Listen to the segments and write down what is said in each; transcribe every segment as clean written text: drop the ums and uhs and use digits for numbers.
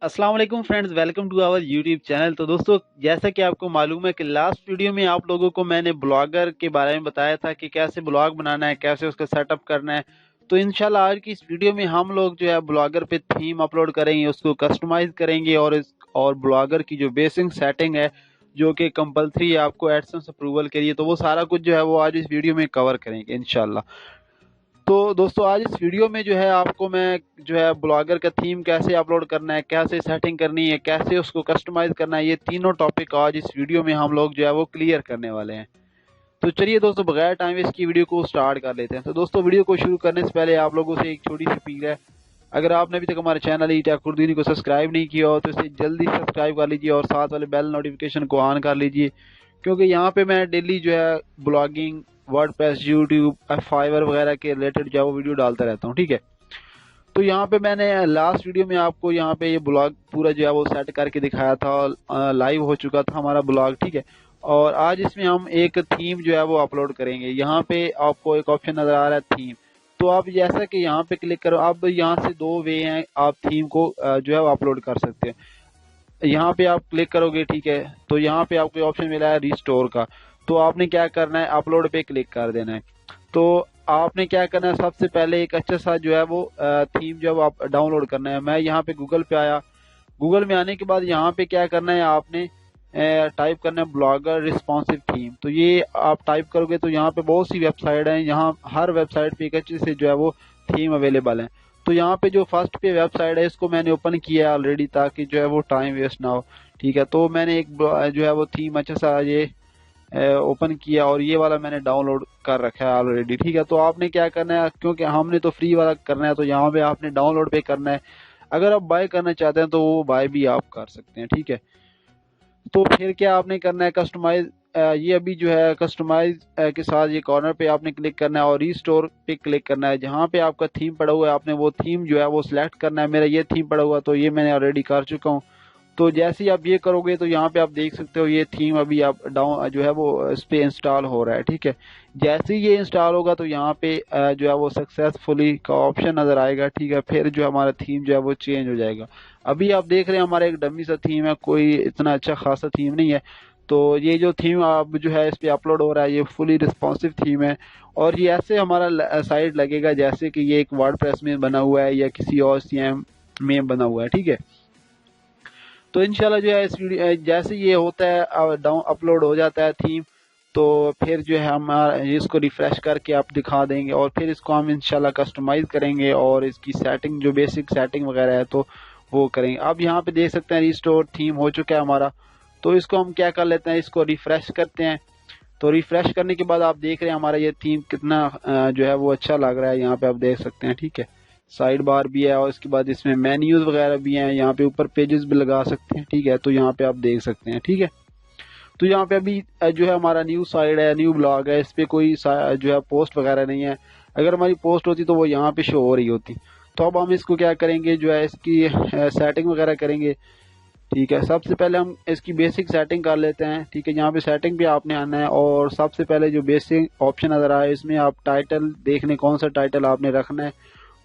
अस्सलाम वालेकुम friends, welcome to our YouTube channel. तो दोस्तों, जैसा कि आपको मालूम है कि लास्ट वीडियो में आप लोगों को मैंने ब्लॉगर के बारे में बताया था कि कैसे ब्लॉग बनाना है, कैसे उसका सेटअप करना है। तो इंशाल्लाह आज की इस वीडियो में हम लोग जो है ब्लॉगर पे थीम अपलोड करेंगे, उसको कस्टमाइज करेंगे और ब्लॉगर की जो बेसिक सेटिंग है जो कि कंपलसरी है आपको एडसेंस अप्रूवल के लिए, तो वो सारा कुछ जो है वो आज इस वीडियो में कवर करेंगे इंशाल्लाह। तो दोस्तों, आज इस वीडियो में जो है आपको मैं जो है ब्लॉगर का थीम कैसे अपलोड करना है, कैसे सेटिंग करनी है, कैसे उसको कस्टमाइज करना है, ये तीनों टॉपिक आज इस वीडियो में हम लोग जो है वो क्लियर करने वाले हैं। तो चलिए दोस्तों, बगैर टाइम वेस्ट की वीडियो को स्टार्ट कर लेते हैं। तो दोस्तों, वीडियो को शुरू करने से पहले आप लोगों से एक छोटी सी अपील है। अगर आपने अभी तक हमारे चैनल ई टेक उर्दू को सब्सक्राइब नहीं किया हो तो इसे जल्दी सब्सक्राइब कर लीजिए और साथ वाले बेल नोटिफिकेशन को ऑन कर लीजिए, क्योंकि यहाँ पे मैं डेली जो है ब्लॉगिंग, वर्डप्रेस, यूट्यूब, फाइवर वगैरह के रिलेटेड जो है वो वीडियो डालता रहता हूँ। ठीक है। तो यहाँ पे मैंने लास्ट वीडियो में आपको यहाँ पे ये ब्लॉग पूरा जो है वो सेट करके दिखाया था, लाइव हो चुका था हमारा ब्लॉग। ठीक है। और आज इसमें हम एक थीम जो है वो अपलोड करेंगे। यहाँ पे आपको एक ऑप्शन नजर आ रहा है थीम। तो आप जैसा कि यहाँ पे क्लिक करो, अब यहाँ से दो वे हैं, आप थीम को जो है वो अपलोड कर सकते हैं। यहाँ पे आप क्लिक करोगे, ठीक है, तो यहाँ पे आपको ऑप्शन मिला है रिस्टोर का। तो आपने क्या करना है, अपलोड पे क्लिक कर देना है। तो आपने क्या करना है, सबसे पहले एक अच्छा सा जो है वो थीम जो है वो आप डाउनलोड करना है। मैं यहाँ पे गूगल पे आया। गूगल में आने के बाद यहाँ पे क्या करना है, आपने टाइप करना है ब्लॉगर रिस्पॉन्सिव थीम। तो ये आप टाइप करोगे तो यहाँ पे बहुत सी वेबसाइट हैं, यहाँ हर वेबसाइट पे एक अच्छे से जो है वो थीम अवेलेबल है। तो यहाँ पे जो फर्स्ट पे वेबसाइट है इसको मैंने ओपन किया है ऑलरेडी, ताकि जो है वो टाइम वेस्ट ना हो। ठीक है। तो मैंने एक जो है वो थीम अच्छा सा ये ओपन किया और ये वाला मैंने डाउनलोड कर रखा है ऑलरेडी। ठीक है। तो आपने क्या करना है, क्योंकि हमने तो फ्री वाला करना है तो यहाँ पे आपने डाउनलोड पे करना है। अगर आप बाय करना चाहते हैं तो वो बाय भी आप कर सकते हैं। ठीक है। तो फिर क्या आपने करना है, कस्टमाइज, ये अभी जो है कस्टमाइज के साथ ये कॉर्नर पे आपने क्लिक करना है और रीस्टोर पे क्लिक करना है। जहाँ पे आपका थीम पड़ा हुआ है आपने वो थीम जो है वो सिलेक्ट करना है। मेरा ये थीम पड़ा हुआ तो ये मैंने ऑलरेडी कर चुका हूँ। तो जैसे ही आप ये करोगे तो यहाँ पे आप देख सकते हो ये थीम अभी आप डाउन जो है वो इस पे इंस्टॉल हो रहा है। ठीक है। जैसे ही ये इंस्टॉल होगा तो यहाँ पे जो है वो सक्सेसफुली का ऑप्शन नजर आएगा। ठीक है। फिर जो हमारा थीम जो है वो चेंज हो जाएगा। अभी आप देख रहे हैं हमारा एक डमी सा थीम है, कोई इतना अच्छा खासा थीम नहीं है। तो ये जो थीम आप जो है इस पे अपलोड हो रहा है ये फुली रिस्पॉन्सिव थीम है। और ये ऐसे हमारा साइट लगेगा जैसे कि ये एक वर्डप्रेस में बना हुआ है या किसी और सीएम में बना हुआ है। ठीक है। तो इंशाल्लाह जो है इस वीडियो जैसे ये होता है डाउन अपलोड हो जाता है थीम, तो फिर जो है हम इसको रिफ्रेश करके आप दिखा देंगे और फिर इसको हम इंशाल्लाह कस्टमाइज करेंगे और इसकी सेटिंग जो बेसिक सेटिंग वगैरह है तो वो करेंगे। अब यहाँ पे देख सकते हैं रिस्टोर थीम हो चुका है हमारा। तो इसको हम क्या कर लेते हैं, इसको रिफ्रेश करते हैं। तो रिफ्रेश करने के बाद आप देख रहे हैं हमारा ये थीम कितना जो है वो अच्छा लग रहा है। यहाँ पे आप देख सकते हैं। ठीक है। साइड बार भी है और इसके बाद इसमें मेन्यूज वगैरह भी हैं। यहाँ पे ऊपर पेजेस भी लगा सकते हैं। ठीक है। तो यहाँ पे आप देख सकते हैं। ठीक है। तो यहाँ पे अभी जो है हमारा न्यू साइड है, न्यू ब्लॉग है, इस पे कोई जो है पोस्ट वगैरह नहीं है। अगर हमारी पोस्ट होती तो वो यहाँ पे शो हो रही होती। तो अब हम इसको क्या करेंगे, जो है इसकी सेटिंग वगैरह करेंगे। ठीक है। सबसे पहले हम इसकी बेसिक सेटिंग कर लेते हैं। ठीक है। यहाँ पे सेटिंग पे आपने आना है और सबसे पहले जो बेसिक ऑप्शन नजर आया इसमें आप टाइटल देख लें, कौन सा टाइटल आपने रखना है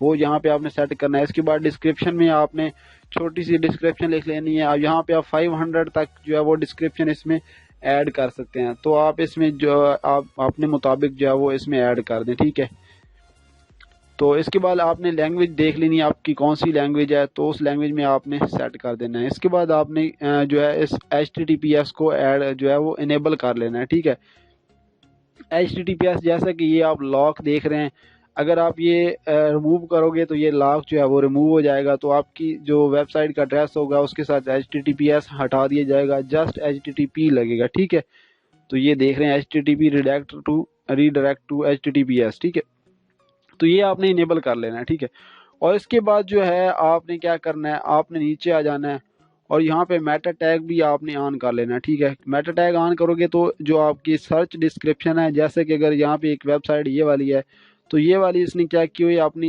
वो यहाँ पे आपने सेट करना है। इसके बाद डिस्क्रिप्शन में आपने छोटी सी डिस्क्रिप्शन लिख लेनी है। अब यहाँ पे आप 500 तक जो है वो डिस्क्रिप्शन इसमें ऐड कर सकते हैं। तो आप इसमें जो आप अपने मुताबिक जो है वो इसमें ऐड कर दें। ठीक है। तो इसके बाद आपने लैंग्वेज देख लेनी है आपकी कौन सी लैंग्वेज है, तो उस लैंग्वेज में आपने सेट कर देना है। इसके बाद आपने जो है इस HTTPS को ऐड जो है वो इनेबल कर लेना है। ठीक है। HTTPS जैसा कि ये आप लॉक देख रहे हैं, अगर आप ये रिमूव करोगे तो ये लॉक जो है वो रिमूव हो जाएगा। तो आपकी जो वेबसाइट का एड्रेस होगा उसके साथ HTTPS हटा दिया जाएगा, जस्ट HTTP लगेगा। ठीक है। तो ये देख रहे हैं HTTP रीडायरेक्ट टू HTTPS। ठीक है। तो ये आपने इनेबल कर लेना है। ठीक है। और इसके बाद जो है आपने क्या करना है, आपने नीचे आ जाना है और यहाँ पे मेटा टैग भी आपने ऑन कर लेना है। ठीक है। मेटा टैग ऑन करोगे तो जो आपकी सर्च डिस्क्रिप्शन है, जैसे कि अगर यहाँ पे एक वेबसाइट ये वाली है तो ये वाली इसने क्या की हुई है अपनी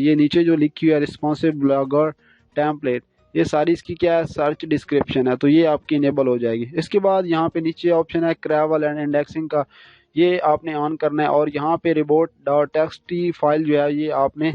ये नीचे जो लिखी हुई है रिस्पॉन्सिव ब्लॉगर टेम्पलेट, ये सारी इसकी क्या है सर्च डिस्क्रिप्शन है, तो ये आपकी इनेबल हो जाएगी। इसके बाद यहाँ पे नीचे ऑप्शन है क्रैवल एंड इंडेक्सिंग का, ये आपने ऑन करना है और यहाँ पे रिपोर्ट डॉट टेक्स्ट फाइल जो है ये आपने